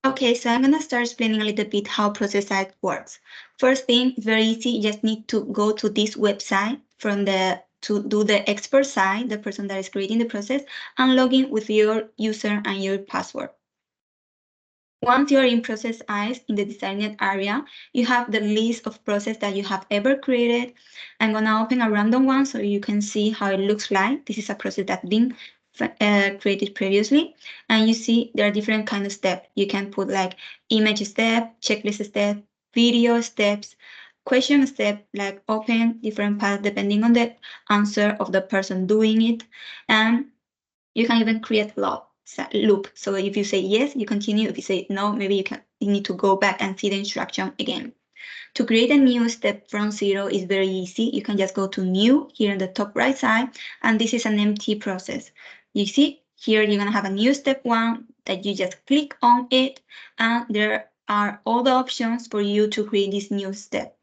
Okay, so I'm gonna start explaining a little bit how process site works. First thing, very easy, you just need to go to this website to do the expert side, the person that is creating the process, and log in with your user and your password. Once you're in process eyes in the designated area, you have the list of process that you have ever created. I'm gonna open a random one so you can see how it looks like. This is a process that's been created previously, and you see there are different kind of steps. You can put like image step, checklist step, video steps, question step, like open different paths depending on the answer of the person doing it, and you can even create loop. So if you say yes, you continue. If you say no, maybe you need to go back and see the instruction again. To create a new step from zero is very easy. You can just go to new here in the top right side, and this is an empty process. You see here you're gonna have a new step one that you just click on it, and there are all the options for you to create this new step.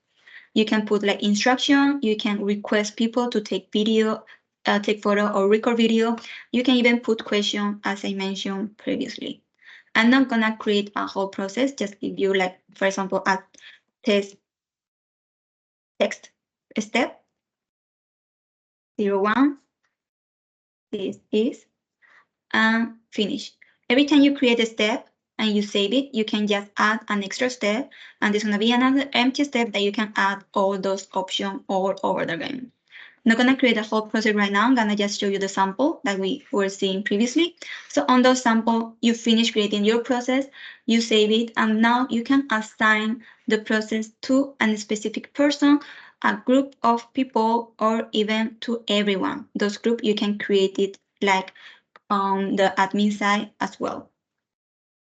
You can put like instruction, you can request people to take video, take photo or record video. You can even put question as I mentioned previously. I'm not gonna create a whole process, just give you like, for example, a test text step 01. This is and finish. Every time you create a step and you save it, you can just add an extra step, and there's gonna be another empty step that you can add all those options all over again. I'm not gonna create a whole project right now. I'm gonna just show you the sample that we were seeing previously. So on those sample, you finish creating your process, you save it, and now you can assign the process to a specific person, a group of people, or even to everyone. Those groups, you can create it like on the admin side as well.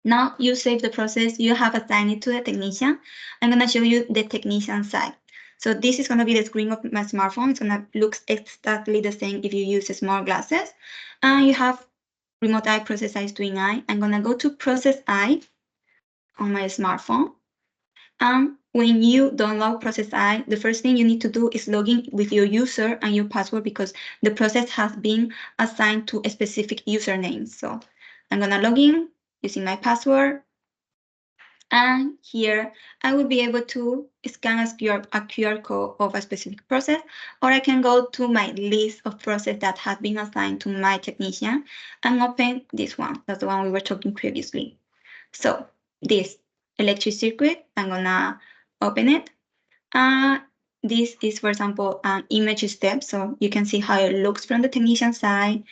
Now you save the process, you have assigned it to the technician. I'm gonna show you the technician side. So this is gonna be the screen of my smartphone. It's gonna look exactly the same if you use smart glasses. And you have remote eye, process eye, doing eye. I'm gonna go to process eye on my smartphone. And when you download process eye, the first thing you need to do is log in with your user and your password because the process has been assigned to a specific username. So I'm gonna log in using my password. And here I will be able to scan a QR code of a specific process, or I can go to my list of processes that have been assigned to my technician and open this one. That's the one we were talking previously. So this electric circuit, I'm gonna open it. This is, for example, an image step. So you can see how it looks from the technician side.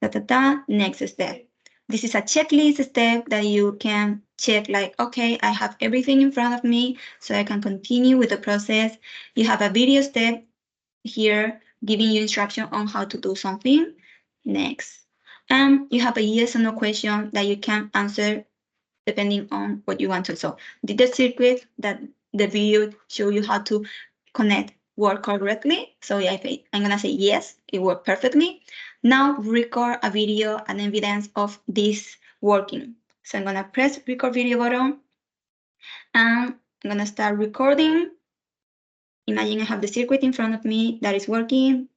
Next step. This is a checklist step that you can check like, okay, I have everything in front of me, so I can continue with the process. You have a video step here giving you instruction on how to do something. Next. And you have a yes or no question that you can answer depending on what you want to. So did the circuit that the video show you how to connect work correctly? So yeah, I'm gonna say yes, it worked perfectly. Now record a video and evidence of this working. So I'm gonna press record video button and I'm gonna start recording. Imagine I have the circuit in front of me that is working.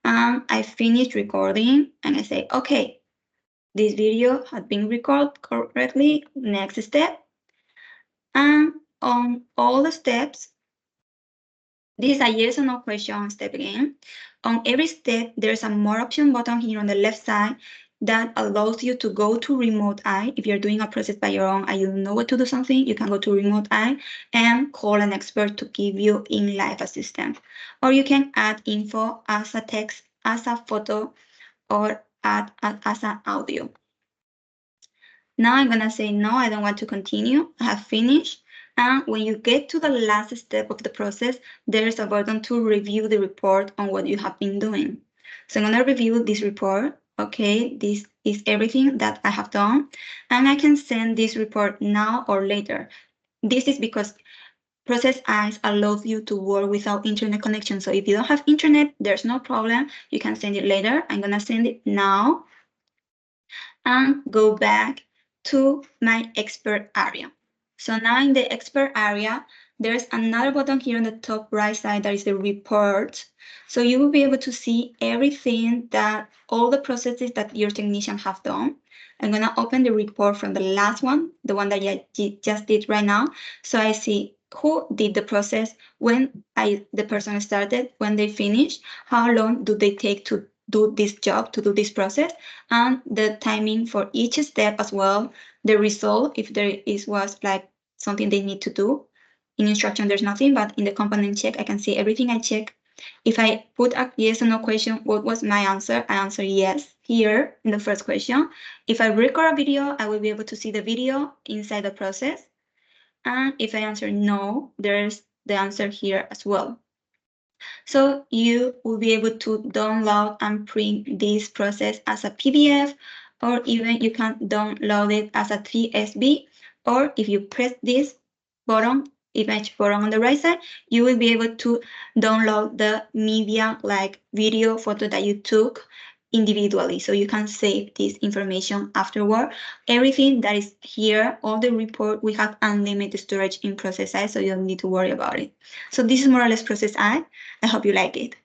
And I finished recording and I say, okay, this video has been recorded correctly. Next step. And on all the steps, this is a yes or no question step again. On every step, there's a more option button here on the left side that allows you to go to remote eye. If you're doing a process by your own and you don't know what to do something, you can go to remote eye and call an expert to give you in live assistance. Or you can add info as a text, as a photo, or add as an audio. Now I'm gonna say, no, I don't want to continue. I have finished. And when you get to the last step of the process, there's a button to review the report on what you have been doing. So I'm gonna review this report. Okay, this is everything that I have done. And I can send this report now or later. This is because Process Eyes allows you to work without internet connection. So if you don't have internet, there's no problem. You can send it later. I'm gonna send it now and go back to my expert area. So now in the expert area, there's another button here on the top right side that is the report. So you will be able to see everything that all the processes that your technician have done. I'm gonna open the report from the last one, the one that I just did right now. So I see who did the process, when the person started, when they finished, how long do they take to do this job, to do this process, and the timing for each step as well, the result, if there was like something they need to do. In instruction, there's nothing, but in the component check, I can see everything I check. If I put a yes or no question, what was my answer? I answer yes here in the first question. If I record a video, I will be able to see the video inside the process. And if I answer no, there's the answer here as well. So you will be able to download and print this process as a PDF, or even you can download it as a TSV, or if you press this button, image button on the right side, you will be able to download the media, like video, photo that you took individually. So you can save this information afterward. Everything that is here, all the report, we have unlimited storage in Process AI, so you don't need to worry about it. So this is more or less Process AI. I hope you like it.